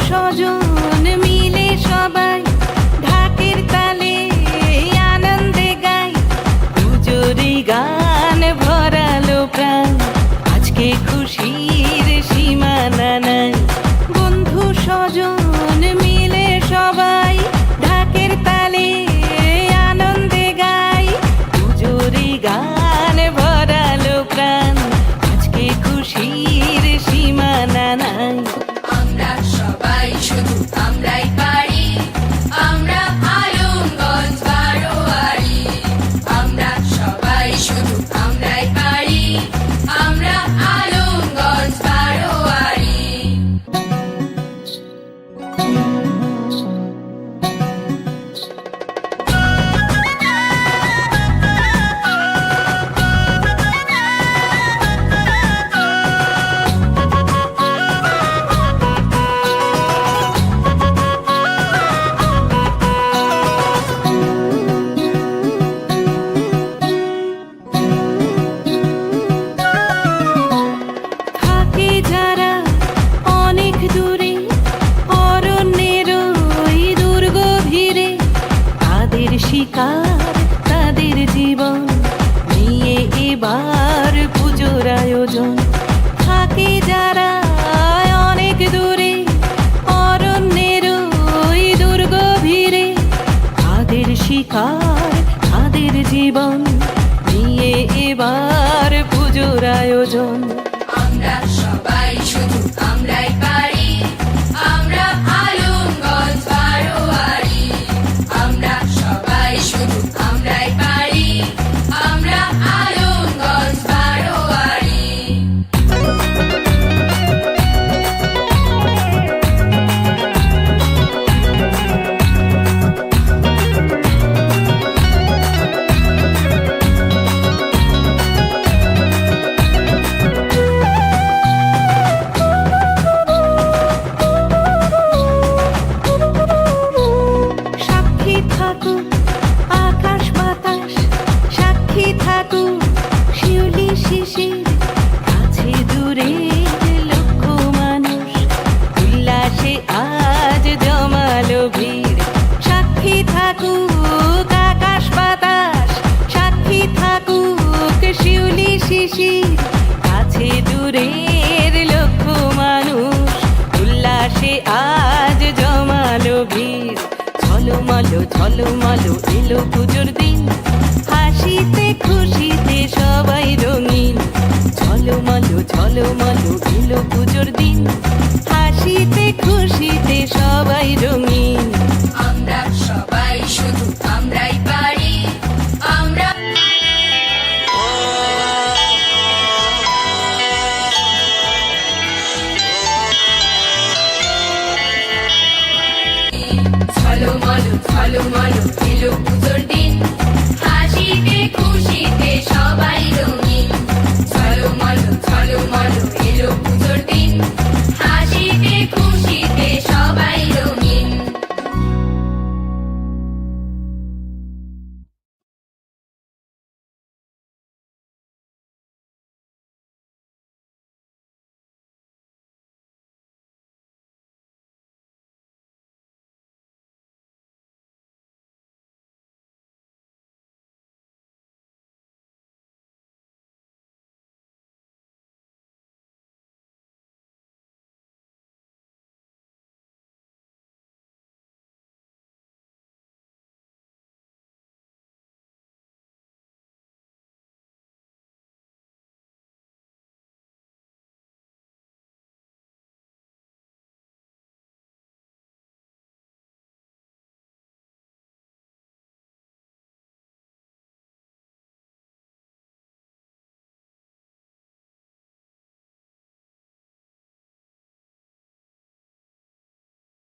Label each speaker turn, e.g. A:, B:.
A: স্বজন মিলে সবাই ঢাকের তালে আনন্দে গাই, পুজোরই গান ভরালো প্রাণ, আজকে খুশির সীমানা নাই। বন্ধু স্বজন মিলে সবাই ঢাকের তালে আনন্দে গাই, পুজোরই গান ভরালো প্রাণ, আজকে খুশির সীমানা নাই।
B: আমরা সবাই শুধু আমরাই পারি, আমরা আলমগঞ্জ বারোয়ারি। আমরা সবাই শুধু আমরাই পারি, আমরা আলমগঞ্জ বারোয়ারি।
A: থাকে যারা অনেক দূরে অরণ্যের ওই দুর্গ ভিড়ে, তাদের শিকার তাদের জীবন নিয়ে এবার পুজোর আয়োজন। থাকে যারা অনেক দূরে অরণ্যের ওই দুর্গ ভিড়ে, তাদের শিকার তাদের জীবন নিয়ে এবার পুজোর আয়োজন।
B: আমরা সবাই শুধু আমরাই পারি, আমরা আলমগঞ্জ বারোয়ারি। আমরা সবাই শুধু আমরাই পারি, আমরা আলমগঞ্জ বারোয়ারি।
A: সাক্ষী থাকুক আকাশ বাতাস, সাক্ষী থাকুক শিউলি শিশির, কাছে দূরে লক্ষ মানুষ উল্লাসে আজ জমালো ভিড়। সাক্ষী থাকুক আকাশ বাতাস, সাক্ষী থাকুক শিউলি শিশির, কাছে দূরের লক্ষ মানুষ উল্লাসে আজ জমালো ভিড়। ঝলমলো ঝলমলো এলো পুজোর দিন, হাসিতে খুশিতে সবাই রঙিন। ঝলমলো ঝলমলো এলো পুজোর দিন, হাসিতে খুশিতে সবাই রঙিন।
B: আমরা সবাই শুধু আমরাই পারি, আমরা ঝলমলো ঝলমলো এলো পুজোর দিন, হাসিতে খুশিতে সবাই রঙিন। ঝলমলো ঝলমলো এলো পুজোর দিন, হাসিতে খুশিতে